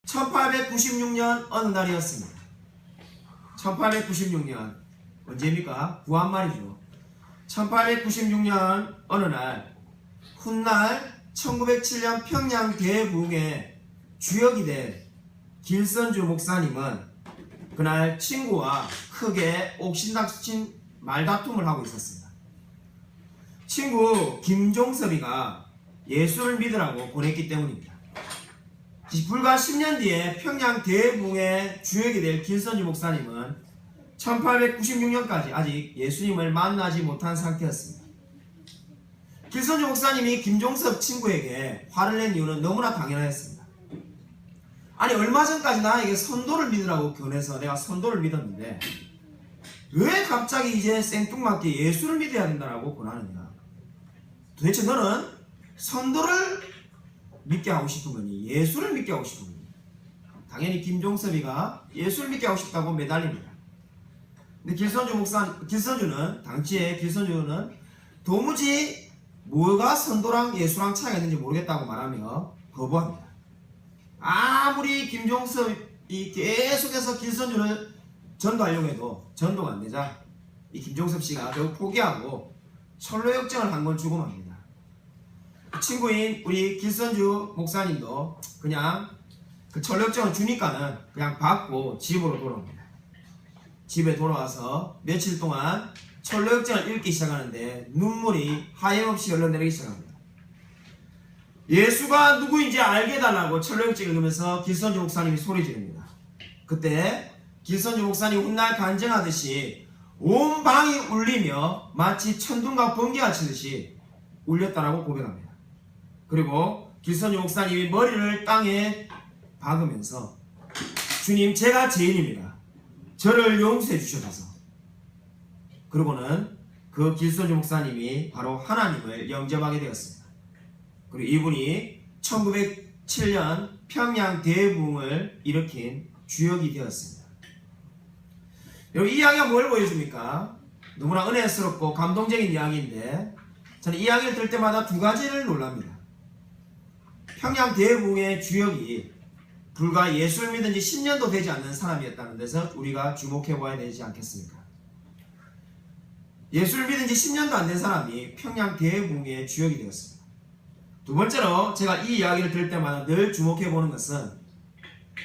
1896년 어느 날이었습니다. 1896년 언제입니까? 구한말이죠. 1896년 어느 날 훗날 1907년 평양 대부흥의 주역이 된 길선주 목사님은 그날 친구와 크게 옥신각신 말다툼을 하고 있었습니다. 친구 김종섭이가 예수를 믿으라고 보냈기 때문입니다. 불과 10년 뒤에 평양 대부흥의 주역이 될 길선주 목사님은 1896년까지 아직 예수님을 만나지 못한 상태였습니다. 길선주 목사님이 김종섭 친구에게 화를 낸 이유는 너무나 당연했습니다. 아니 얼마 전까지 나에게 선도를 믿으라고 권해서 내가 선도를 믿었는데 왜 갑자기 이제 생뚱맞게 예수를 믿어야 된다고 권하느냐. 도대체 너는 선도를 믿게 하고 싶은 거니 예수를 믿게 하고 싶은 거니. 당연히 김종섭이가 예수를 믿게 하고 싶다고 매달립니다. 근데 길선주는 당시에 길선주는 도무지 뭐가 선도랑 예수랑 차이가 있는지 모르겠다고 말하며 거부합니다. 아무리 김종섭이 계속해서 길선주를 전도하려고 해도 전도가 안 되자 이 김종섭 씨가 결국 포기하고 철로 역정을 한 건 주고 맙니다. 친구인 우리 길선주 목사님도 그냥 그 철로 역정을 주니까는 그냥 받고 집으로 돌아옵니다. 집에 돌아와서 며칠 동안 철로 역정을 읽기 시작하는데 눈물이 하염없이 흘러내리기 시작합니다. 예수가 누구인지 알게 해달라고 철로 역정을 읽으면서 길선주 목사님이 소리 지릅니다. 그때 길선주 목사님이 훗날 간증하듯이 온 방이 울리며 마치 천둥과 번개가 치듯이 울렸다라고 고백합니다. 그리고 길선주 목사님이 머리를 땅에 박으면서 주님 제가 죄인입니다. 저를 용서해 주셔서. 그러고는 그 길선주 목사님이 바로 하나님을 영접하게 되었습니다. 그리고 이분이 1907년 평양 대부흥을 일으킨 주역이 되었습니다. 여러분 이 이야기가 뭘 보여줍니까? 너무나 은혜스럽고 감동적인 이야기인데 저는 이 이야기를 들을 때마다 두 가지를 놀랍니다. 평양 대부흥의 주역이 불과 예수를 믿은 지 10년도 되지 않는 사람이었다는 데서 우리가 주목해 봐야 되지 않겠습니까? 예수를 믿은 지 10년도 안 된 사람이 평양 대부흥의 주역이 되었습니다. 두 번째로 제가 이 이야기를 들을 때마다 늘 주목해 보는 것은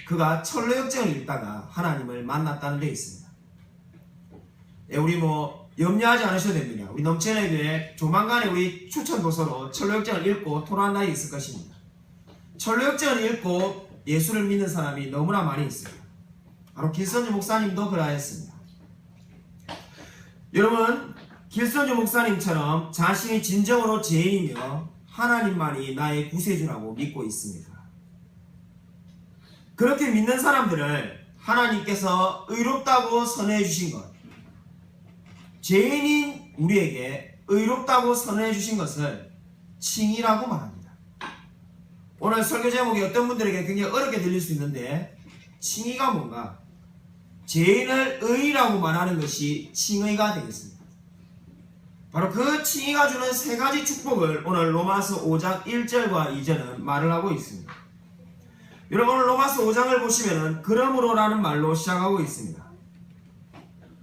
그가 철로 역정을 읽다가 하나님을 만났다는 데 있습니다. 우리 염려하지 않으셔도 됩니다. 우리 넘치는 교회 조만간에 우리 추천 도서로 철로 역정을 읽고 토론한 날이 있을 것입니다. 철로 역정을 읽고 예수를 믿는 사람이 너무나 많이 있습니다. 바로 길선주 목사님도 그러하였습니다. 여러분 길선주 목사님처럼 자신이 진정으로 죄인이며 하나님만이 나의 구세주라고 믿고 있습니다. 그렇게 믿는 사람들을 하나님께서 의롭다고 선언해 주신 것, 죄인인 우리에게 의롭다고 선언해 주신 것을 칭의라고 말합니다. 오늘 설교 제목이 어떤 분들에게 굉장히 어렵게 들릴 수 있는데 칭의가 뭔가? 죄인을 의라고 말하는 것이 칭의가 되겠습니다. 바로 그 칭의가 주는 세 가지 축복을 오늘 로마서 5장 1절과 2절은 말을 하고 있습니다. 여러분 오늘 로마서 5장을 보시면은 그러므로라는 말로 시작하고 있습니다.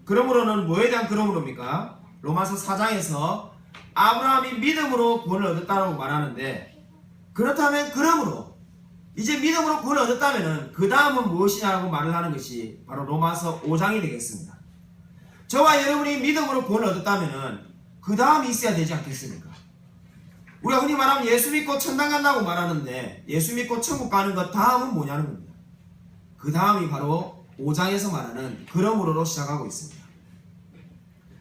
그러므로는 뭐에 대한 그러므로입니까? 로마서 4장에서 아브라함이 믿음으로 구원을 얻었다고 말하는데 그렇다면 그러므로 이제 믿음으로 구원을 얻었다면 그 다음은 무엇이냐고 말을 하는 것이 바로 로마서 5장이 되겠습니다. 저와 여러분이 믿음으로 구원을 얻었다면 그 다음이 있어야 되지 않겠습니까? 우리가 흔히 말하면 예수 믿고 천당 간다고 말하는데 예수 믿고 천국 가는 것 다음은 뭐냐는 겁니다. 그 다음이 바로 5장에서 말하는 그러므로로 시작하고 있습니다.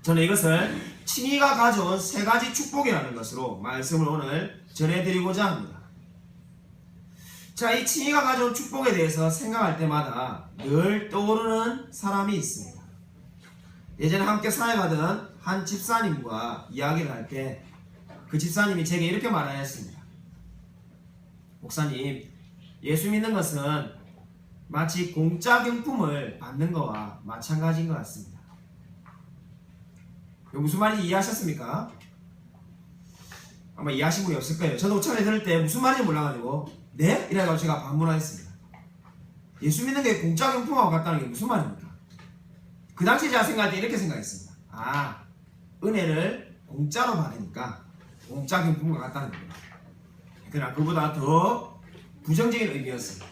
저는 이것을 칭의가 가져온 세 가지 축복이라는 것으로 말씀을 오늘 전해드리고자 합니다. 자, 이 칭의가 가져온 축복에 대해서 생각할 때마다 늘 떠오르는 사람이 있습니다. 예전에 함께 사역하던 한 집사님과 이야기를 할 때 그 집사님이 제게 이렇게 말하였습니다. 목사님, 예수 믿는 것은 마치 공짜 경품을 받는 것과 마찬가지인 것 같습니다. 무슨 말인지 이해하셨습니까? 아마 이해하신 분이 없을 거예요. 저도 처음에 들을 때 무슨 말인지 몰라가지고 네? 이래가지고 제가 반문하였습니다. 예수 믿는 게 공짜 경품하고 같다는 게 무슨 말입니까? 그 당시 제가 생각할 때 이렇게 생각했습니다. 아, 은혜를 공짜로 받으니까 공짜 경품과 같다는 거예요. 그러나 그보다 더 부정적인 의미였어요.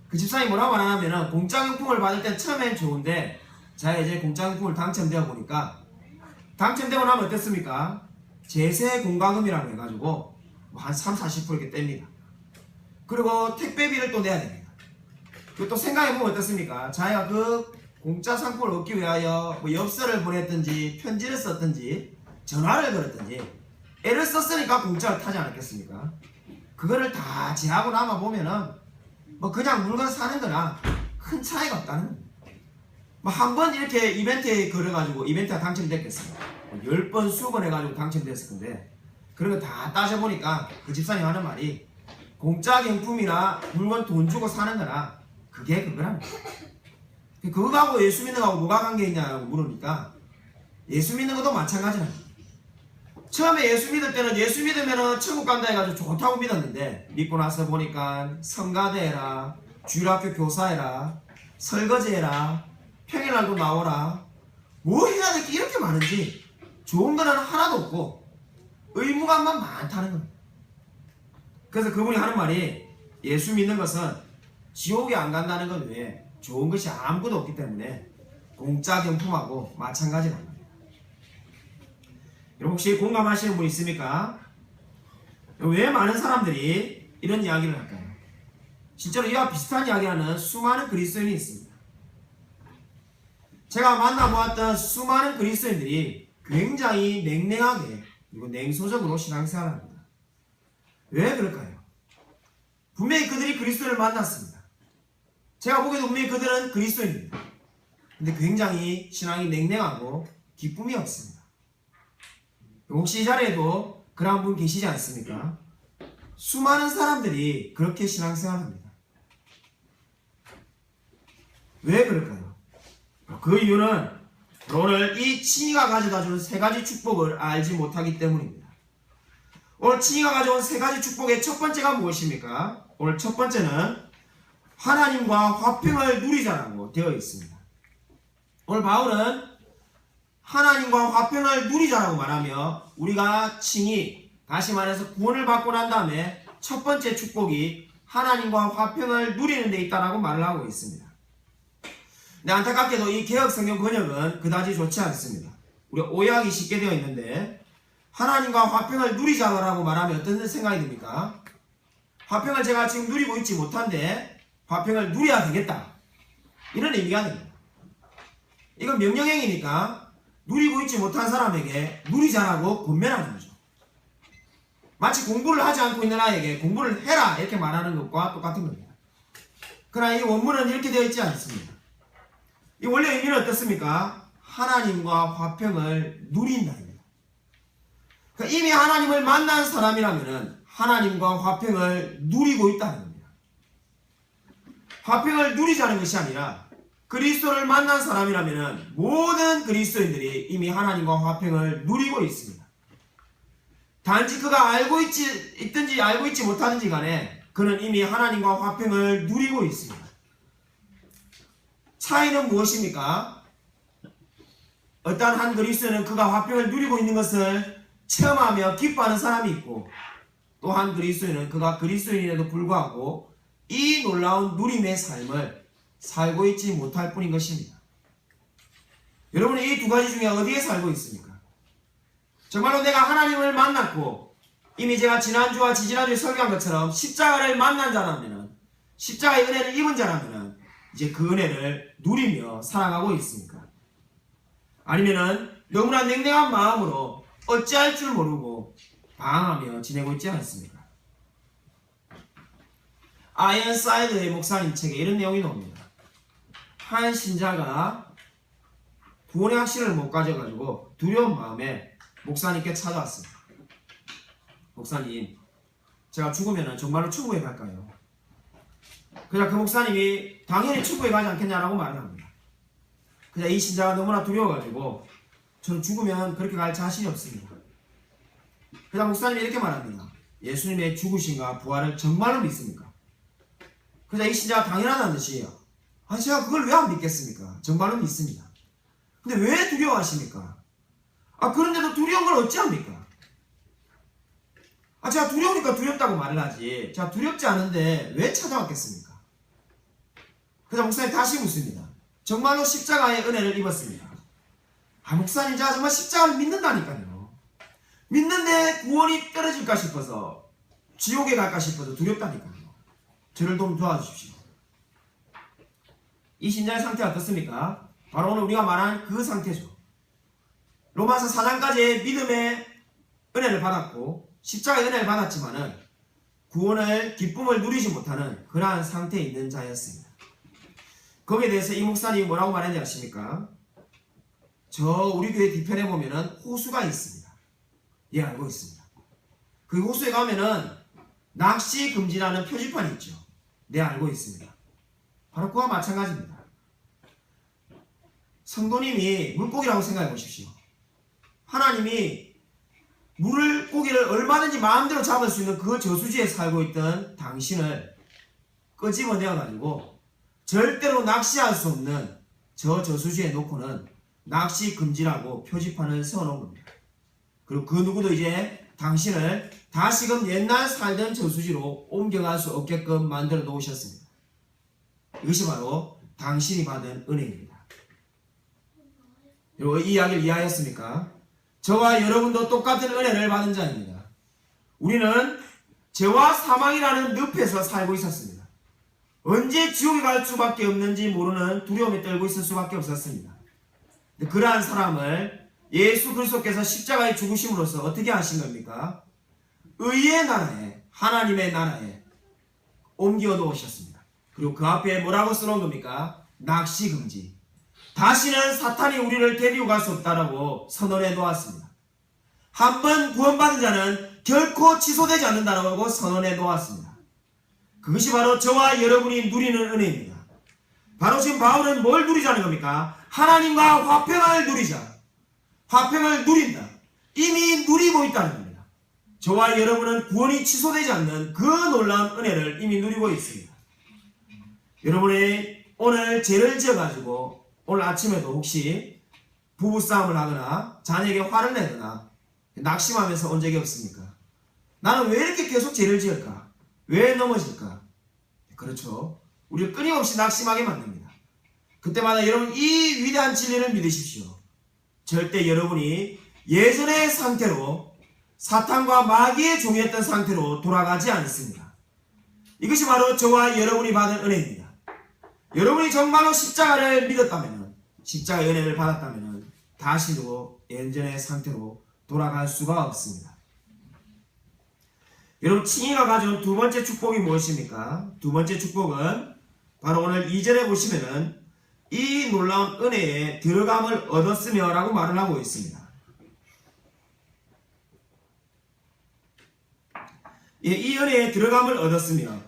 그 집사님이 뭐라고 말하냐면은 공짜 경품을 받을 땐 처음엔 좋은데 제가 이제 공짜 경품을 당첨되어 보니까 당첨되고 나면 어땠습니까? 제세 공과금이라고 해가지고 한 30-40% 이렇게 뗍니다. 그리고 택배비를 또 내야 됩니다. 그리고 또 생각해보면 어떻습니까? 자기가 그 공짜 상품을 얻기 위하여 뭐 엽서를 보냈든지 편지를 썼든지 전화를 걸었든지 애를 썼으니까 공짜를 타지 않았겠습니까? 그거를 다 제하고 남아 보면은 뭐 그냥 물건 사는 거나 큰 차이가 없다는 겁니다. 뭐 한 번 이렇게 이벤트에 걸어가지고 이벤트가 당첨됐겠습니다. 10번 20번 해가지고 당첨됐을 건데 그런 거 다 따져보니까 그 집사님 하는 말이 공짜 경품이나 물건 돈 주고 사는 거나 그게 그거랍니다. 그거하고 예수 믿는 거하고 뭐가 관계 있냐고 물으니까 예수 믿는 것도 마찬가지랍니다. 처음에 예수 믿을 때는 예수 믿으면 천국 간다 해가지고 좋다고 믿었는데 믿고 나서 보니까 성가대 해라, 주일학교 교사해라, 설거지 해라, 평일날도 나오라, 뭐 해야 될 게 이렇게 많은지 좋은 거는 하나도 없고 의무감만 많다는 겁니다. 그래서 그분이 하는 말이 예수 믿는 것은 지옥에 안 간다는 것 외에 좋은 것이 아무것도 없기 때문에 공짜 경품하고 마찬가지라는 겁니다. 여러분 혹시 공감하시는 분 있습니까? 왜 많은 사람들이 이런 이야기를 할까요? 실제로 이와 비슷한 이야기하는 수많은 그리스도인이 있습니다. 제가 만나보았던 수많은 그리스도인들이 굉장히 냉랭하게 그리고 냉소적으로 신앙생활합니다. 왜 그럴까요? 분명히 그들이 그리스도를 만났습니다. 제가 보기에도 분명히 그들은 그리스도인입니다. 근데 굉장히 신앙이 냉랭하고 기쁨이 없습니다. 혹시 이 자리에도 그런 분 계시지 않습니까? 수많은 사람들이 그렇게 신앙생활합니다. 왜 그럴까요? 그 이유는 오늘 이 칭의가 가져다주는 세 가지 축복을 알지 못하기 때문입니다. 오늘 칭의가 가져온 세 가지 축복의 첫 번째가 무엇입니까? 오늘 첫 번째는 하나님과 화평을 누리자라고 되어 있습니다. 오늘 바울은 하나님과 화평을 누리자라고 말하며 우리가 칭의, 다시 말해서 구원을 받고 난 다음에 첫 번째 축복이 하나님과 화평을 누리는 데 있다라고 말을 하고 있습니다. 근데 안타깝게도 이 개혁성경 번역은 그다지 좋지 않습니다. 우리가 오해하기 쉽게 되어 있는데 하나님과 화평을 누리자라고 말하면 어떤 생각이 듭니까? 화평을 제가 지금 누리고 있지 못한데 화평을 누려야 되겠다, 이런 의미가 됩니다. 이건 명령행위니까 누리고 있지 못한 사람에게 누리자라고 권면하는 거죠. 마치 공부를 하지 않고 있는 아이에게 공부를 해라 이렇게 말하는 것과 똑같은 겁니다. 그러나 이 원문은 이렇게 되어 있지 않습니다. 이 원래 의미는 어떻습니까? 하나님과 화평을 누린다입니다. 그러니까 이미 하나님을 만난 사람이라면 하나님과 화평을 누리고 있다는 겁니다. 화평을 누리자는 것이 아니라 그리스도를 만난 사람이라면 모든 그리스도인들이 이미 하나님과 화평을 누리고 있습니다. 단지 그가 알고 있든지 알고 있지 못하든지 간에 그는 이미 하나님과 화평을 누리고 있습니다. 차이는 무엇입니까? 어떤 한 그리스도인은 그가 화평을 누리고 있는 것을 체험하며 기뻐하는 사람이 있고, 또 한 그리스도인은 그가 그리스도인에도 불구하고 이 놀라운 누림의 삶을 살고 있지 못할 뿐인 것입니다. 여러분은 이 두 가지 중에 어디에 살고 있습니까? 정말로 내가 하나님을 만났고 이미 제가 지난주와 지지난주에 설교한 것처럼 십자가를 만난 자라면, 십자가의 은혜를 입은 자라면 이제 그 은혜를 누리며 살아가고 있습니까? 아니면은 너무나 냉랭한 마음으로 어찌할 줄 모르고 방황하며 지내고 있지 않습니까? 아이언사이드의 목사님 책에 이런 내용이 나옵니다. 한 신자가 구원의 확신을 못 가져가지고 두려운 마음에 목사님께 찾아왔습니다. 목사님, 제가 죽으면 정말로 천국에 갈까요? 그냥 그 목사님이 당연히 천국에 가지 않겠냐라고 말을 합니다. 그냥 이 신자가 너무나 두려워가지고 저는 죽으면 그렇게 갈 자신이 없습니다. 그냥 목사님이 이렇게 말합니다. 예수님의 죽으심과 부활을 정말로 믿습니까? 그래서 이 신자가 당연하다는 듯이 제가 그걸 왜 안 믿겠습니까? 정말로 믿습니다. 근데 왜 두려워하십니까? 그런데도 두려운 걸 어찌합니까? 제가 두려우니까 두렵다고 말을 하지 제가 두렵지 않은데 왜 찾아왔겠습니까? 그래서 목사님 다시 묻습니다. 정말로 십자가의 은혜를 입었습니다. 목사님 제가 정말 십자가를 믿는다니까요. 믿는데 구원이 떨어질까 싶어서 지옥에 갈까 싶어서 두렵다니까요. 저를 좀 도와주십시오. 이 신자의 상태가 어떻습니까? 바로 오늘 우리가 말한 그 상태죠. 로마서 4장까지의 믿음의 은혜를 받았고 십자가의 은혜를 받았지만은 구원을 기쁨을 누리지 못하는 그러한 상태에 있는 자였습니다. 거기에 대해서 이 목사님이 뭐라고 말했는지 아십니까? 우리 교회 뒤편에 보면은 호수가 있습니다. 예, 알고 있습니다. 그 호수에 가면은 낚시 금지라는 표지판이 있죠. 네, 알고 있습니다. 바로 그와 마찬가지입니다. 성도님이 물고기라고 생각해 보십시오. 하나님이 고기를 얼마든지 마음대로 잡을 수 있는 그 저수지에 살고 있던 당신을 끄집어내어 가지고 절대로 낚시할 수 없는 저수지에 놓고는 낚시 금지라고 표지판을 세워놓은 겁니다. 그리고 그 누구도 이제 당신을 다시금 옛날 살던 저수지로 옮겨갈 수 없게끔 만들어 놓으셨습니다. 이것이 바로 당신이 받은 은혜입니다. 여러분 이 이야기를 이해하였습니까? 저와 여러분도 똑같은 은혜를 받은 자입니다. 우리는 죄와 사망이라는 늪에서 살고 있었습니다. 언제 지옥에 갈 수밖에 없는지 모르는 두려움에 떨고 있을 수밖에 없었습니다. 그러한 사람을 예수 그리스도께서 십자가에 죽으심으로써 어떻게 하신 겁니까? 의의 나라에, 하나님의 나라에 옮겨 놓으셨습니다. 그리고 그 앞에 뭐라고 써놓은 겁니까? 낚시 금지. 다시는 사탄이 우리를 데리고 갈 수 없다라고 선언해 놓았습니다. 한 번 구원받은 자는 결코 취소되지 않는다라고 선언해 놓았습니다. 그것이 바로 저와 여러분이 누리는 은혜입니다. 바로 지금 바울은 뭘 누리자는 겁니까? 하나님과 화평을 누리자. 화평을 누린다. 이미 누리고 있다는 겁니다. 저와 여러분은 구원이 취소되지 않는 그 놀라운 은혜를 이미 누리고 있습니다. 여러분이 오늘 죄를 지어가지고 오늘 아침에도 혹시 부부싸움을 하거나 자녀에게 화를 내거나 낙심하면서 온 적이 없습니까? 나는 왜 이렇게 계속 죄를 지을까? 왜 넘어질까? 그렇죠. 우리를 끊임없이 낙심하게 만듭니다. 그때마다 여러분 이 위대한 진리를 믿으십시오. 절대 여러분이 예전의 상태로 사탄과 마귀의 종이었던 상태로 돌아가지 않습니다. 이것이 바로 저와 여러분이 받은 은혜입니다. 여러분이 정말로 십자가를 믿었다면, 십자가의 은혜를 받았다면 다시도 예전의 상태로 돌아갈 수가 없습니다. 여러분 칭의가 가져온 두 번째 축복이 무엇입니까? 두 번째 축복은 바로 오늘 2절에 보시면은 이 놀라운 은혜에 들어감을 얻었으며 라고 말을 하고 있습니다. 이 은혜에 들어감을 얻었으며,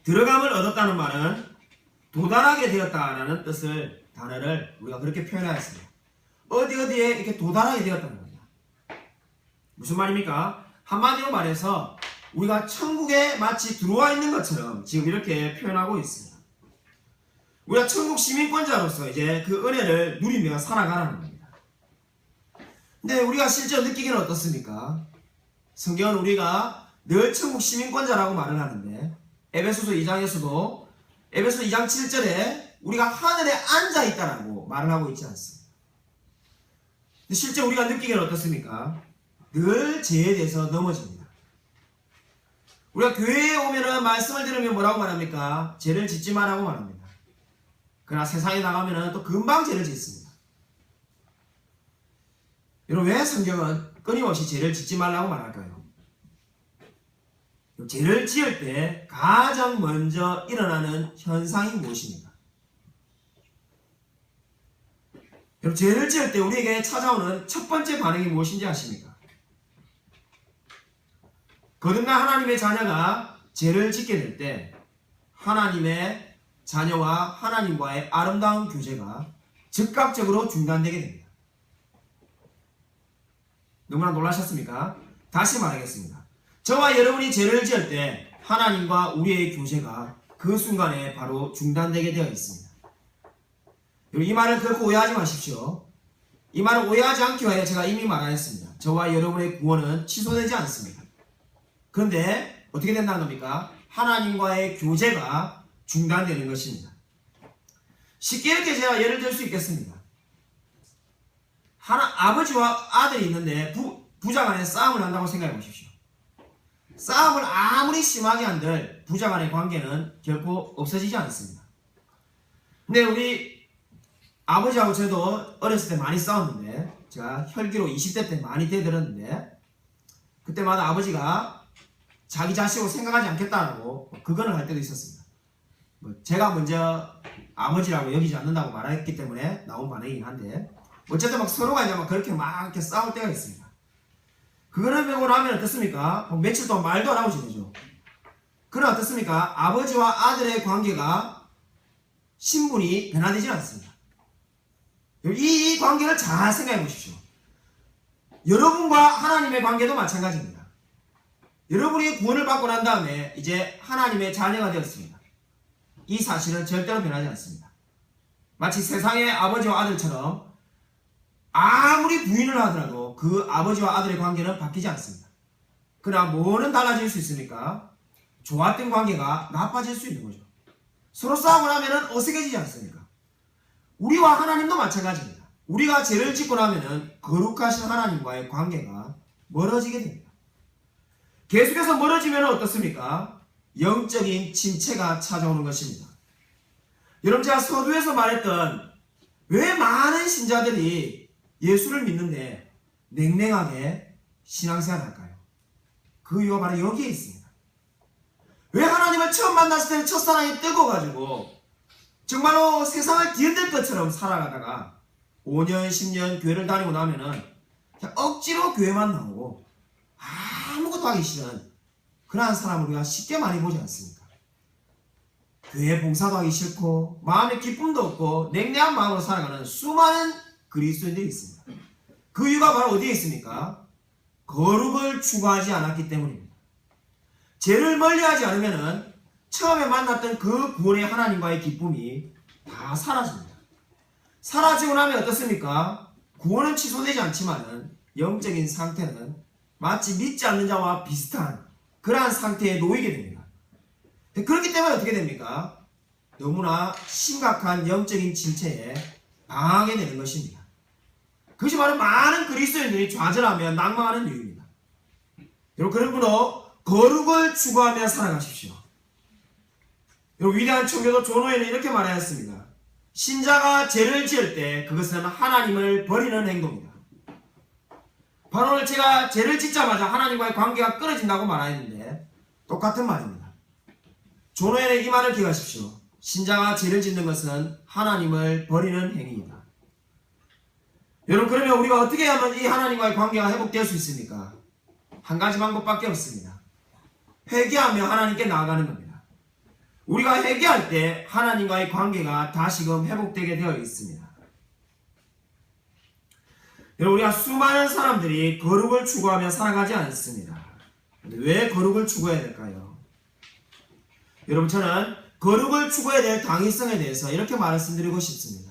들어감을 얻었다는 말은 도달하게 되었다라는 뜻을 단어를 우리가 그렇게 표현하였습니다. 어디에 이렇게 도달하게 되었다는 겁니다. 무슨 말입니까? 한마디로 말해서 우리가 천국에 마치 들어와 있는 것처럼 지금 이렇게 표현하고 있습니다. 우리가 천국 시민권자로서 이제 그 은혜를 누리며 살아가라는 겁니다. 근데 우리가 실제로 느끼기는 어떻습니까? 성경은 우리가 늘 천국 시민권자라고 말을 하는데 에베소서 2장에서도 에베소서 2장 7절에 우리가 하늘에 앉아있다라고 말을 하고 있지 않습니다. 근데 실제 우리가 느끼기는 어떻습니까? 늘 죄에 대해서 넘어집니다. 우리가 교회에 오면은 말씀을 들으면 뭐라고 말합니까? 죄를 짓지 마라고 말합니다. 그러나 세상에 나가면은 또 금방 죄를 짓습니다. 여러분 왜 성경은 끊임없이 죄를 짓지 말라고 말할까요? 죄를 지을 때 가장 먼저 일어나는 현상이 무엇입니까? 여러분 죄를 지을 때 우리에게 찾아오는 첫 번째 반응이 무엇인지 아십니까? 거듭난 하나님의 자녀가 죄를 짓게 될 때 하나님의 자녀와 하나님과의 아름다운 교제가 즉각적으로 중단되게 됩니다. 너무나 놀라셨습니까? 다시 말하겠습니다. 저와 여러분이 죄를 지을 때 하나님과 우리의 교제가 그 순간에 바로 중단되게 되어 있습니다. 이 말을 결코 오해하지 마십시오. 이 말을 오해하지 않기 위해 제가 이미 말하였습니다. 저와 여러분의 구원은 취소되지 않습니다. 그런데 어떻게 된다는 겁니까? 하나님과의 교제가 중단되는 것입니다. 쉽게 이렇게 제가 예를 들 수 있겠습니다. 아버지와 아들이 있는데 부자간에 싸움을 한다고 생각해 보십시오. 싸움을 아무리 심하게 한들 부자간의 관계는 결코 없어지지 않습니다. 근데 우리 아버지하고 저도 어렸을 때 많이 싸웠는데, 제가 혈기로 20대 때 많이 대들었는데, 그때마다 아버지가 자기 자식으로 생각하지 않겠다고 그거를 할 때도 있었습니다. 제가 먼저 아버지라고 여기지 않는다고 말했기 때문에 나온 반응이긴 한데, 어쨌든 막 서로가 이제 막 그렇게 막 이렇게 싸울 때가 있습니다. 그거를 배우고 나면 어떻습니까? 며칠 동안 말도 안 하고 지내죠. 그럼 어떻습니까? 아버지와 아들의 관계가 신분이 변화되지 않습니다. 이 관계를 잘 생각해 보십시오. 여러분과 하나님의 관계도 마찬가지입니다. 여러분이 구원을 받고 난 다음에 이제 하나님의 자녀가 되었습니다. 이 사실은 절대로 변하지 않습니다. 마치 세상의 아버지와 아들처럼 아무리 부인을 하더라도 그 아버지와 아들의 관계는 바뀌지 않습니다. 그러나 뭐는 달라질 수 있습니까? 좋았던 관계가 나빠질 수 있는 거죠. 서로 싸우고 나면 어색해지지 않습니까? 우리와 하나님도 마찬가지입니다. 우리가 죄를 짓고 나면 거룩하신 하나님과의 관계가 멀어지게 됩니다. 계속해서 멀어지면 어떻습니까? 영적인 침체가 찾아오는 것입니다. 여러분, 제가 서두에서 말했던 왜 많은 신자들이 예수를 믿는데 냉랭하게 신앙생활을 할까요? 그 이유가 바로 여기에 있습니다. 왜 하나님을 처음 만났을 때는 첫사랑이 뜨거워가지고 정말로 세상을 뒤흔들 것처럼 살아가다가 5년, 10년 교회를 다니고 나면은 그냥 억지로 교회만 나오고 아무것도 하기 싫은 그러한 사람을 우리가 쉽게 많이 보지 않습니까? 교회 봉사도 하기 싫고 마음에 기쁨도 없고 냉랭한 마음으로 살아가는 수많은 그리스도인들이 있습니다. 그 이유가 바로 어디에 있습니까? 거룩을 추구하지 않았기 때문입니다. 죄를 멀리하지 않으면은 처음에 만났던 그 구원의 하나님과의 기쁨이 다 사라집니다. 사라지고 나면 어떻습니까? 구원은 취소되지 않지만은 영적인 상태는 마치 믿지 않는 자와 비슷한 그러한 상태에 놓이게 됩니다. 그렇기 때문에 어떻게 됩니까? 너무나 심각한 영적인 침체에 당하게 되는 것입니다. 그것이 바로 많은 그리스도인들이 좌절하며 낭망하는 이유입니다. 여러분, 그러므로 거룩을 추구하며 살아가십시오. 여러분, 위대한 청교도 존 오웬은 이렇게 말하였습니다. 신자가 죄를 지을 때 그것은 하나님을 버리는 행동이다. 바로 오늘 제가 죄를 짓자마자 하나님과의 관계가 끊어진다고 말하였는데 똑같은 말입니다. 존 오웬의 이 말을 기억하십시오. 신자가 죄를 짓는 것은 하나님을 버리는 행위이다. 여러분, 그러면 우리가 어떻게 하면 이 하나님과의 관계가 회복될 수 있습니까? 한 가지 방법밖에 없습니다. 회개하며 하나님께 나아가는 겁니다. 우리가 회개할 때 하나님과의 관계가 다시금 회복되게 되어 있습니다. 여러분, 우리가 수많은 사람들이 거룩을 추구하며 살아가지 않습니다. 근데 왜 거룩을 추구해야 될까요? 여러분, 저는 거룩을 추구해야 될 당위성에 대해서 이렇게 말씀드리고 싶습니다.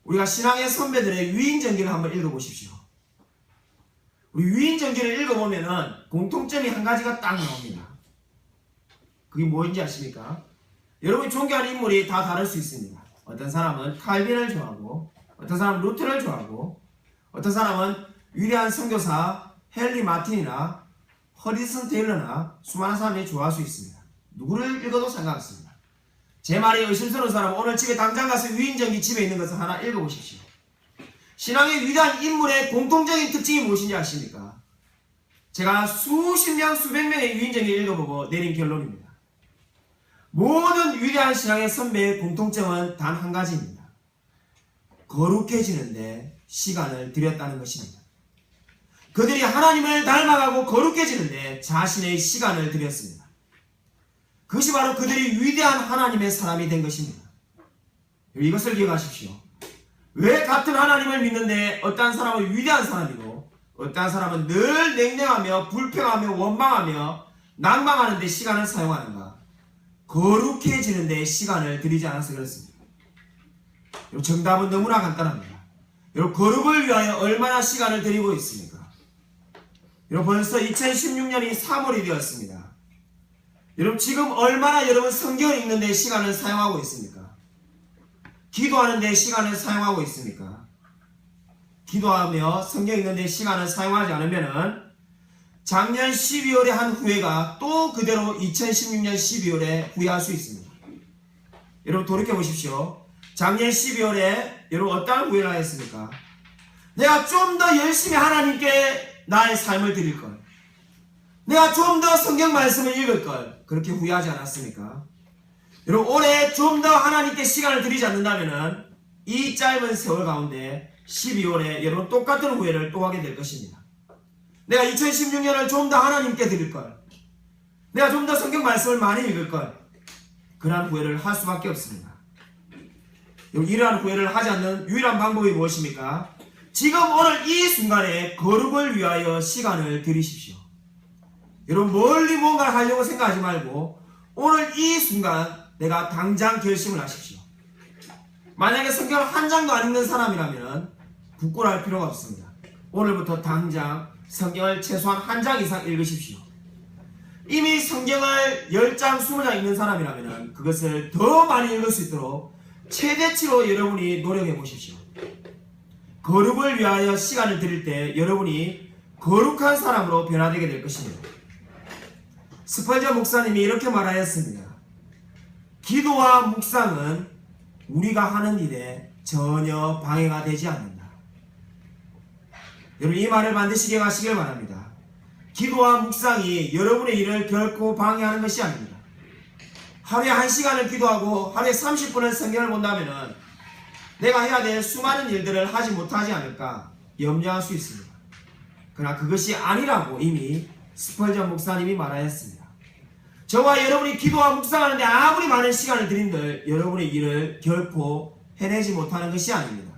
우리가 신앙의 선배들의 위인전기를 한번 읽어보십시오. 우리 위인전기를 읽어보면은 공통점이 한 가지가 딱 나옵니다. 그게 뭐인지 아십니까? 여러분이 존경하는 인물이 다 다를 수 있습니다. 어떤 사람은 칼빈을 좋아하고, 어떤 사람은 루터를 좋아하고, 어떤 사람은 위대한 선교사 헨리 마틴이나 허디슨 테일러나 수많은 사람이 좋아할 수 있습니다. 누구를 읽어도 상관없습니다. 제 말이 의심스러운 사람은 오늘 집에 당장 가서 위인전기 집에 있는 것을 하나 읽어보십시오. 신앙의 위대한 인물의 공통적인 특징이 무엇인지 아십니까? 제가 수십 명, 수백 명의 위인전기를 읽어보고 내린 결론입니다. 모든 위대한 신앙의 선배의 공통점은 단 한 가지입니다. 거룩해지는데 시간을 들였다는 것입니다. 그들이 하나님을 닮아가고 거룩해지는데 자신의 시간을 들였습니다. 그것이 바로 그들이 위대한 하나님의 사람이 된 것입니다. 이것을 기억하십시오. 왜 같은 하나님을 믿는데 어떤 사람은 위대한 사람이고 어떤 사람은 늘 냉랭하며 불평하며 원망하며 낭망하는 데 시간을 사용하는가? 거룩해지는 데 시간을 들이지 않아서 그렇습니다. 정답은 너무나 간단합니다. 여러분, 거룩을 위하여 얼마나 시간을 들이고 있습니까? 여러분, 벌써 2016년이 3월이 되었습니다. 여러분, 지금 얼마나 여러분 성경을 읽는 데 시간을 사용하고 있습니까? 기도하는 데 시간을 사용하고 있습니까? 기도하며 성경 읽는 데 시간을 사용하지 않으면은 작년 12월에 한 후회가 또 그대로 2016년 12월에 후회할 수 있습니다. 여러분, 돌이켜 보십시오. 작년 12월에 여러분 어떠한 후회를 하였습니까? 내가 좀 더 열심히 하나님께 나의 삶을 드릴 걸, 내가 좀 더 성경 말씀을 읽을 걸, 그렇게 후회하지 않았습니까? 여러분, 올해 좀 더 하나님께 시간을 드리지 않는다면은 이 짧은 세월 가운데 12월에 여러분 똑같은 후회를 또 하게 될 것입니다. 내가 2016년을 좀 더 하나님께 드릴 걸, 내가 좀 더 성경 말씀을 많이 읽을 걸, 그러한 후회를 할 수밖에 없습니다. 이러한 후회를 하지 않는 유일한 방법이 무엇입니까? 지금 오늘 이 순간에 거룩을 위하여 시간을 들이십시오. 여러분, 멀리 뭔가를 하려고 생각하지 말고 오늘 이 순간 내가 당장 결심을 하십시오. 만약에 성경을 한 장도 안 읽는 사람이라면 부끄러워할 필요가 없습니다. 오늘부터 당장 성경을 최소한 한 장 이상 읽으십시오. 이미 성경을 10장, 20장 읽는 사람이라면 그것을 더 많이 읽을 수 있도록 최대치로 여러분이 노력해 보십시오. 거룩을 위하여 시간을 드릴 때 여러분이 거룩한 사람으로 변화되게 될 것입니다. 스펄전 목사님이 이렇게 말하였습니다. 기도와 묵상은 우리가 하는 일에 전혀 방해가 되지 않는다. 여러분, 이 말을 반드시 기억하시길 바랍니다. 기도와 묵상이 여러분의 일을 결코 방해하는 것이 아닙니다. 하루에 1시간을 기도하고 하루에 30분을 성경을 본다면 내가 해야 될 수많은 일들을 하지 못하지 않을까 염려할 수 있습니다. 그러나 그것이 아니라고 이미 스펄전 목사님이 말하였습니다. 저와 여러분이 기도와 묵상하는데 아무리 많은 시간을 들인들 여러분의 일을 결코 해내지 못하는 것이 아닙니다.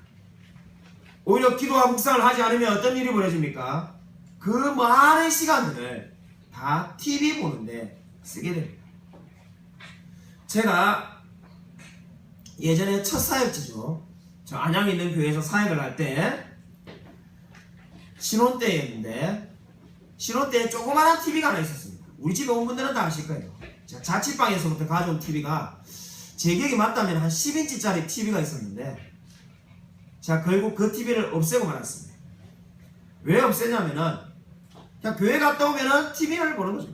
오히려 기도와 묵상을 하지 않으면 어떤 일이 벌어집니까? 그 많은 시간들을 다 TV 보는데 쓰게 됩니다. 제가 예전에 첫 사역지죠. 저 안양에 있는 교회에서 사역을 할 때 신혼 때였는데, 신혼 때 조그마한 TV가 하나 있었습니다. 우리 집에 온 분들은 다 아실 거예요. 제가 자취방에서부터 가져온 TV가 제 기억이 맞다면 한 10인치짜리 TV가 있었는데 제가 결국 그 TV를 없애고 말았습니다. 왜 없애냐면은 그냥 교회 갔다 오면은 TV를 보는 거죠.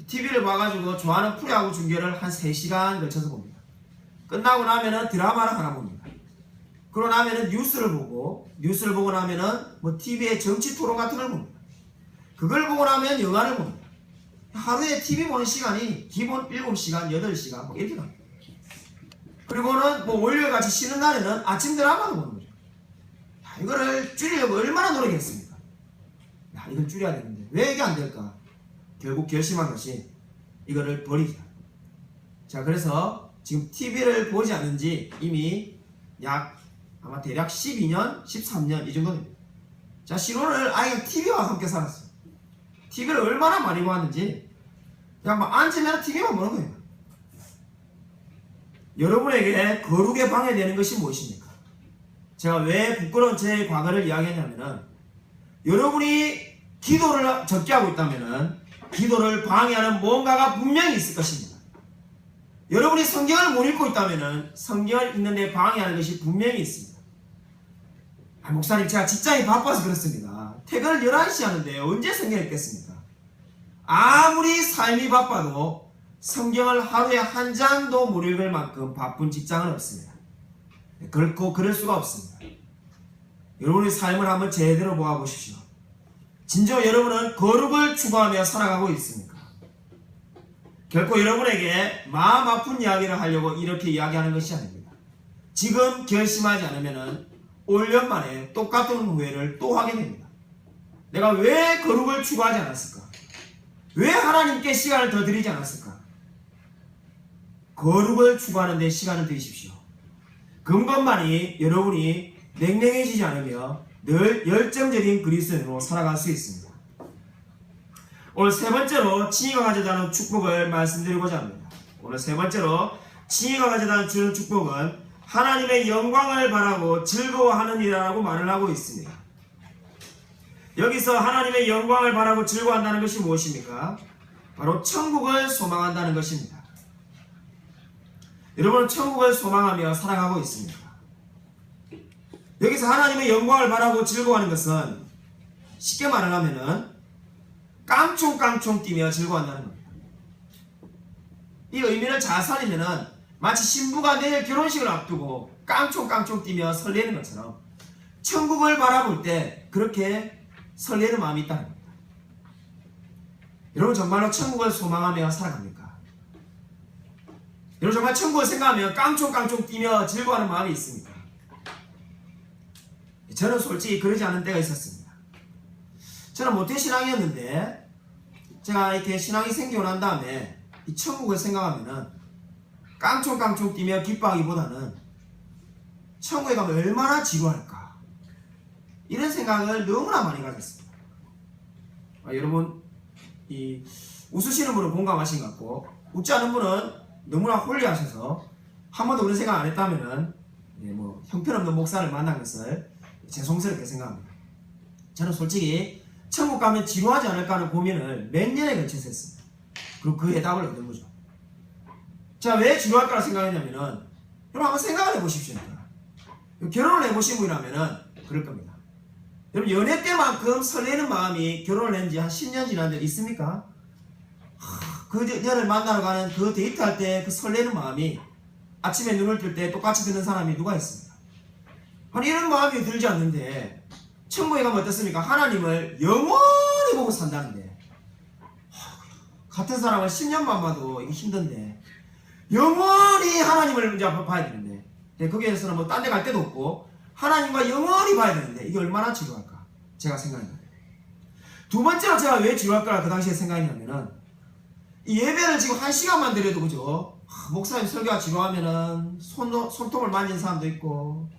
TV를 봐가지고 좋아하는 프로야구 중계를 한 3시간 걸쳐서 봅니다. 끝나고 나면은 드라마를 하나 봅니다. 그러고 나면은 뉴스를 보고 나면은 뭐 TV에 정치 토론 같은 걸 봅니다. 그걸 보고 나면 영화를 봅니다. 하루에 TV 보는 시간이 기본 7시간, 8시간 뭐 이렇게 갑니다. 그리고는 뭐 월요일같이 쉬는 날에는 아침 드라마도 보는 거죠. 야, 이거를 줄이려고 얼마나 노력했습니까? 야, 이걸 줄여야 되는데 왜 이게 안 될까? 결국 결심한 것이 이거를 버리자. 자, 그래서 지금 TV를 보지 않은 지 이미 아마 대략 12년, 13년 이 정도 됩니다. 자, 신혼을 아예 TV와 함께 살았어요. TV를 얼마나 많이 보았는지 그냥 막 앉으면 TV만 보는 거예요. 여러분에게 거룩에 방해되는 것이 무엇입니까? 제가 왜 부끄러운 제 과거를 이야기했냐면은 여러분이 기도를 적게 하고 있다면은 기도를 방해하는 뭔가가 분명히 있을 것입니다. 여러분이 성경을 못 읽고 있다면은 성경을 읽는 데 방해하는 것이 분명히 있습니다. 목사님, 제가 직장이 바빠서 그렇습니다. 퇴근을 11시 하는데 언제 성경을 읽겠습니까? 아무리 삶이 바빠도 성경을 하루에 한 장도 못 읽을 만큼 바쁜 직장은 없습니다. 결코 그럴 수가 없습니다. 여러분의 삶을 한번 제대로 보아보십시오. 진정 여러분은 거룩을 추구하며 살아가고 있습니까? 결코 여러분에게 마음 아픈 이야기를 하려고 이렇게 이야기하는 것이 아닙니다. 지금 결심하지 않으면 올 년 만에 똑같은 후회를 또 하게 됩니다. 내가 왜 거룩을 추구하지 않았을까? 왜 하나님께 시간을 더 드리지 않았을까? 거룩을 추구하는 데 시간을 들이십시오. 그것만이 여러분이 냉랭해지지 않으며 늘 열정적인 그리스도인으로 살아갈 수 있습니다. 오늘 세 번째로 칭의가 가져다는 축복을 말씀드리고자 합니다. 오늘 세 번째로 칭의가 가져다 주는 축복은 하나님의 영광을 바라고 즐거워하는 이라고 말을 하고 있습니다. 여기서 하나님의 영광을 바라고 즐거워한다는 것이 무엇입니까? 바로 천국을 소망한다는 것입니다. 여러분은 천국을 소망하며 살아가고 있습니다. 여기서 하나님의 영광을 바라고 즐거워하는 것은 쉽게 말을 하면은 깡총깡총 뛰며 즐거워한다는 겁니다. 이 의미를 잘 살리면은 마치 신부가 내일 결혼식을 앞두고 깡총깡총 뛰며 설레는 것처럼 천국을 바라볼 때 그렇게 설레는 마음이 있다는 겁니다. 여러분 정말로 천국을 소망하며 살아갑니까? 여러분 정말 천국을 생각하며 깡총깡총 뛰며 즐거워하는 마음이 있습니까? 저는 솔직히 그러지 않은 때가 있었습니다. 저는 모태신앙이었는데 제가 이렇게 신앙이 생기고 난 다음에 이 천국을 생각하면은 깡총깡총 뛰며 기뻐하기보다는 천국에 가면 얼마나 지루할까 이런 생각을 너무나 많이 가졌습니다. 여러분 이 웃으시는 분은 공감하신 것 같고 웃지 않은 분은 너무나 홀리하셔서 한 번도 그런 생각 안 했다면은 뭐 형편없는 목사를 만난 것을 죄송스럽게 생각합니다. 저는 솔직히 천국 가면 지루하지 않을까 하는 고민을 몇 년에 걸쳐서 했습니다. 그리고 그 해답을 얻은 거죠. 제가 왜 지루할까 생각했냐면은 여러분 한번 생각을 해보십시오. 결혼을 해보신 분이라면은 그럴 겁니다. 여러분 연애 때만큼 설레는 마음이 결혼을 했는지 한 10년 지난 데 있습니까? 그 여를 만나러 가는 그 데이트할 때 그 설레는 마음이 아침에 눈을 뜰 때 똑같이 드는 사람이 누가 있습니까? 아니 이런 마음이 들지 않는데 천국에 가면 어떻습니까? 하나님을 영원히 보고 산다는데 같은 사람을 10년만 봐도 이게 힘든데 영원히 하나님을 이제 봐야 되는데 거기에서는 뭐 딴 데 갈 데도 없고 하나님과 영원히 봐야 되는데 이게 얼마나 지루할까 제가 생각합니다. 두 번째로 제가 왜 지루할까 그 당시에 생각했냐면은 이 예배를 지금 1시간만 드려도 그죠? 목사님 설교가 지루하면은 손톱을 만지는 사람도 있고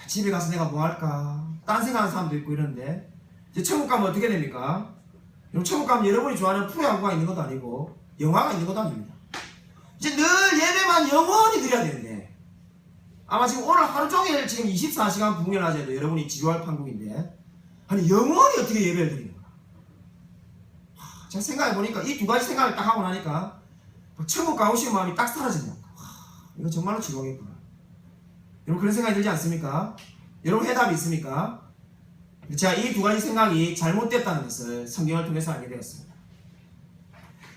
집에 가서 내가 뭐 할까 딴 생각하는 사람도 있고 이러는데 이제 천국 가면 어떻게 됩니까? 천국 가면 여러분이 좋아하는 프로야구가 있는 것도 아니고 영화가 있는 것도 아닙니다. 이제 늘 예배만 영원히 드려야 되는데 아마 지금 오늘 하루 종일 지금 24시간 부흥회라도 여러분이 지루할 판국인데 아니 영원히 어떻게 예배를 드리는가? 제가 생각해보니까 이 두 가지 생각을 딱 하고 나니까 천국 가고 싶은 마음이 딱 사라지네요. 이거 정말로 지루하겠구나. 여러분 그런 생각이 들지 않습니까? 여러분 해답이 있습니까? 제가 이 두 가지 생각이 잘못됐다는 것을 성경을 통해서 알게 되었습니다.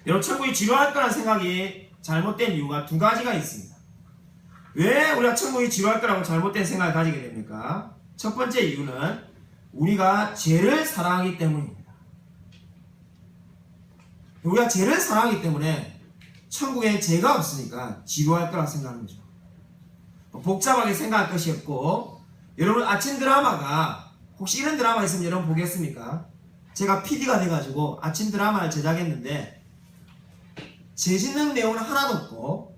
여러분 천국이 지루할 거라는 생각이 잘못된 이유가 두 가지가 있습니다. 왜 우리가 천국이 지루할 거라고 잘못된 생각을 가지게 됩니까? 첫 번째 이유는 우리가 죄를 사랑하기 때문입니다. 우리가 죄를 사랑하기 때문에 천국에 죄가 없으니까 지루할 거라고 생각하는 거죠. 복잡하게 생각할 것이 없고 여러분 아침 드라마가 혹시 이런 드라마 있으면 여러분 보겠습니까? 제가 PD가 돼가지고 아침 드라마를 제작했는데 죄 짓는 내용은 하나도 없고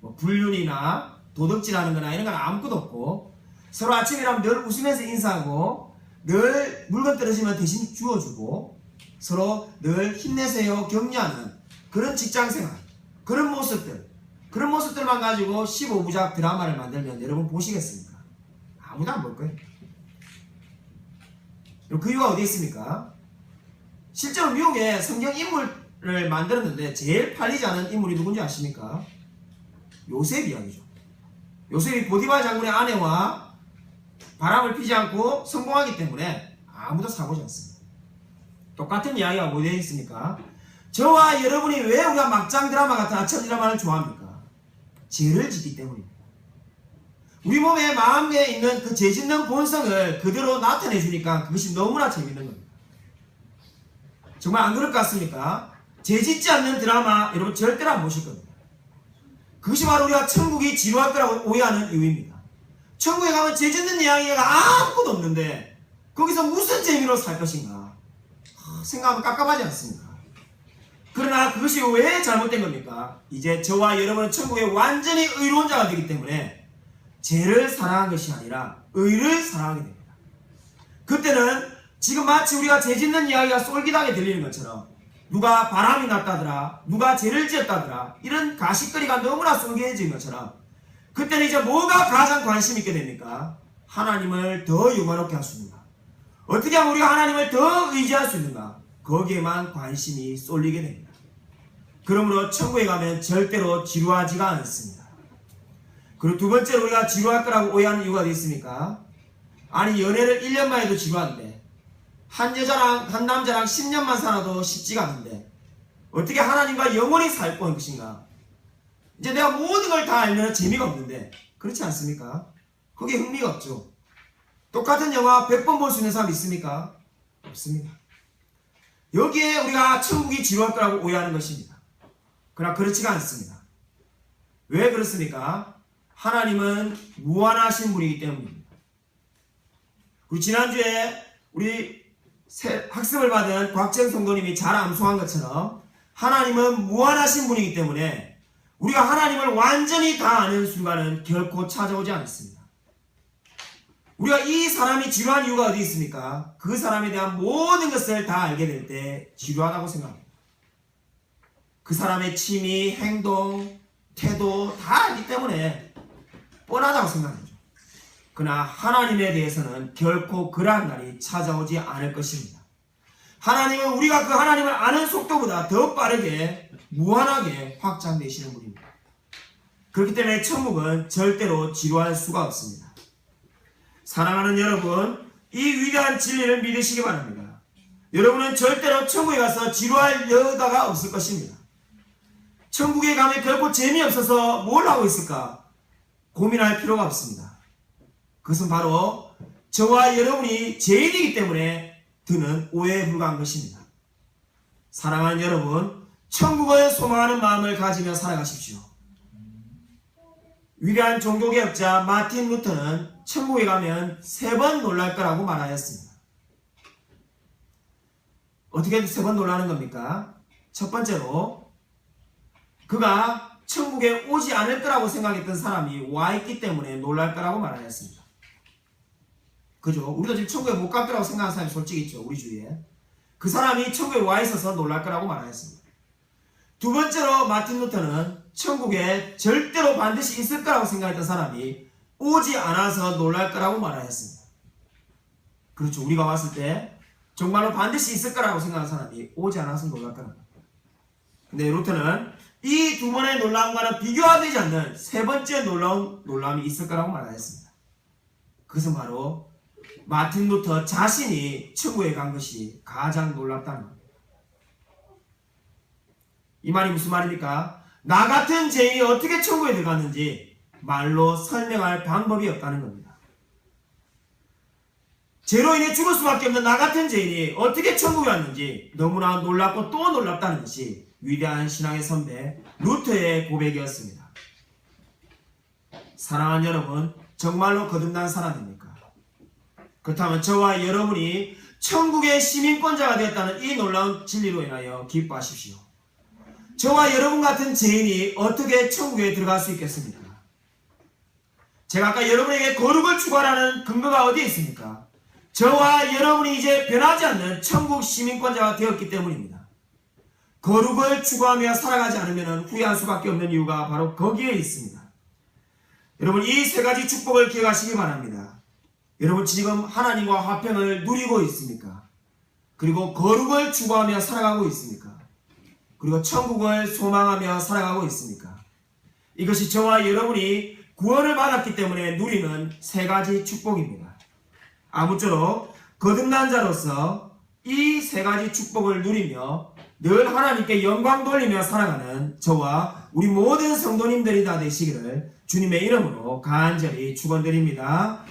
뭐 불륜이나 도덕질하는 거나 이런 건 아무것도 없고 서로 아침이라면 늘 웃으면서 인사하고 늘 물건 떨어지면 대신 주워주고 서로 늘 힘내세요 격려하는 그런 직장생활 그런 모습들만 가지고 15부작 드라마를 만들면 여러분 보시겠습니까? 아무도 안 볼 거예요. 그 이유가 어디 있습니까? 실제로 미국에 성경 인물을 만들었는데 제일 팔리지 않은 인물이 누군지 아십니까? 요셉 이야기죠. 요셉이 보디발 장군의 아내와 바람을 피지 않고 성공하기 때문에 아무도 사보지 않습니다. 똑같은 이야기가 뭐 되어 있습니까? 저와 여러분이 왜 우리가 막장 드라마 같은 아침 드라마를 좋아합니까? 죄를 짓기 때문입니다. 우리 몸에 마음에 있는 그 죄 짓는 본성을 그대로 나타내 주니까 그것이 너무나 재밌는 겁니다. 정말 안 그럴 것 같습니까? 죄 짓지 않는 드라마 여러분 절대로 안 보실 겁니다. 그것이 바로 우리가 천국이 지루할 거라고 오해하는 이유입니다. 천국에 가면 죄 짓는 이야기가 아무것도 없는데 거기서 무슨 재미로 살 것인가 생각하면 깝깝하지 않습니까? 그러나 그것이 왜 잘못된 겁니까? 이제 저와 여러분은 천국에 완전히 의로운 자가 되기 때문에 죄를 사랑한 것이 아니라 의를 사랑하게 됩니다. 그때는 지금 마치 우리가 죄 짓는 이야기가 솔깃하게 들리는 것처럼 누가 바람이 났다더라, 누가 죄를 지었다더라, 이런 가십거리가 너무나 쏠개해진 것처럼 그때는 이제 뭐가 가장 관심 있게 됩니까? 하나님을 더 영화롭게 할 수 있는가? 어떻게 하면 우리가 하나님을 더 의지할 수 있는가? 거기에만 관심이 쏠리게 됩니다. 그러므로 천국에 가면 절대로 지루하지가 않습니다. 그리고 두 번째로 우리가 지루할 거라고 오해하는 이유가 어디 있습니까? 아니, 연애를 1년만 해도 지루한데 한 여자랑 한 남자랑 10년만 살아도 쉽지가 않은데 어떻게 하나님과 영원히 살 것인가? 이제 내가 모든 걸 다 알면 재미가 없는데, 그렇지 않습니까? 그게 흥미가 없죠. 똑같은 영화 100번 볼 수 있는 사람 있습니까? 없습니다. 여기에 우리가 천국이 지루할 거라고 오해하는 것입니다. 그러나 그렇지가 않습니다. 왜 그렇습니까? 하나님은 무한하신 분이기 때문입니다. 우리 지난주에 우리 학습을 받은 곽정 성도님이 잘 암송한 것처럼 하나님은 무한하신 분이기 때문에 우리가 하나님을 완전히 다 아는 순간은 결코 찾아오지 않습니다. 우리가 이 사람이 지루한 이유가 어디 있습니까? 그 사람에 대한 모든 것을 다 알게 될 때 지루하다고 생각합니다. 그 사람의 취미, 행동, 태도 다 알기 때문에 뻔하다고 생각하죠. 그러나 하나님에 대해서는 결코 그러한 날이 찾아오지 않을 것입니다. 하나님은 우리가 그 하나님을 아는 속도보다 더 빠르게 무한하게 확장되시는 분입니다. 그렇기 때문에 천국은 절대로 지루할 수가 없습니다. 사랑하는 여러분, 이 위대한 진리를 믿으시기 바랍니다. 여러분은 절대로 천국에 가서 지루할 여유가 없을 것입니다. 천국에 가면 결코 재미없어서 뭘 하고 있을까 고민할 필요가 없습니다. 그것은 바로 저와 여러분이 죄인이기 때문에 드는 오해에 불과한 것입니다. 사랑하는 여러분, 천국을 소망하는 마음을 가지며 살아가십시오. 위대한 종교개혁자 마틴 루터는 천국에 가면 3번 놀랄 거라고 말하였습니다. 어떻게 3번 놀라는 겁니까? 첫 번째로 그가 천국에 오지 않을 거라고 생각했던 사람이 와 있기 때문에 놀랄 거라고 말하였습니다. 그죠? 우리도 지금 천국에 못 갈 거라고 생각하는 사람이 솔직히 있죠. 우리 주위에. 그 사람이 천국에 와 있어서 놀랄 거라고 말하였습니다. 두 번째로 마틴 루터는 천국에 절대로 반드시 있을 거라고 생각했던 사람이 오지 않아서 놀랄 거라고 말하였습니다. 그렇죠. 우리가 왔을 때 정말로 반드시 있을 거라고 생각하는 사람이 오지 않아서 놀랄 거라고. 근데 루터는 이 두 번의 놀라움과는 비교가 되지 않는 세 번째 놀라움이 있을 거라고 말하였습니다. 그것은 바로 마틴 루터 자신이 천국에 간 것이 가장 놀랍다는 겁니다. 이 말이 무슨 말입니까? 나 같은 죄인이 어떻게 천국에 들어갔는지 말로 설명할 방법이 없다는 겁니다. 죄로 인해 죽을 수밖에 없는 나 같은 죄인이 어떻게 천국에 왔는지 너무나 놀랍고 또 놀랍다는 것이 위대한 신앙의 선배 루터의 고백이었습니다. 사랑하는 여러분, 정말로 거듭난 사람입니까? 그렇다면 저와 여러분이 천국의 시민권자가 되었다는 이 놀라운 진리로 인하여 기뻐하십시오. 저와 여러분 같은 죄인이 어떻게 천국에 들어갈 수 있겠습니까? 제가 아까 여러분에게 거룩을 추구하라는 근거가 어디에 있습니까? 저와 여러분이 이제 변하지 않는 천국 시민권자가 되었기 때문입니다. 거룩을 추구하며 살아가지 않으면 후회할 수밖에 없는 이유가 바로 거기에 있습니다. 여러분, 이 세 가지 축복을 기억하시기 바랍니다. 여러분, 지금 하나님과 화평을 누리고 있습니까? 그리고 거룩을 추구하며 살아가고 있습니까? 그리고 천국을 소망하며 살아가고 있습니까? 이것이 저와 여러분이 구원을 받았기 때문에 누리는 세 가지 축복입니다. 아무쪼록 거듭난 자로서 이 세 가지 축복을 누리며 늘 하나님께 영광 돌리며 살아가는 저와 우리 모든 성도님들이 다 되시기를 주님의 이름으로 간절히 축원드립니다.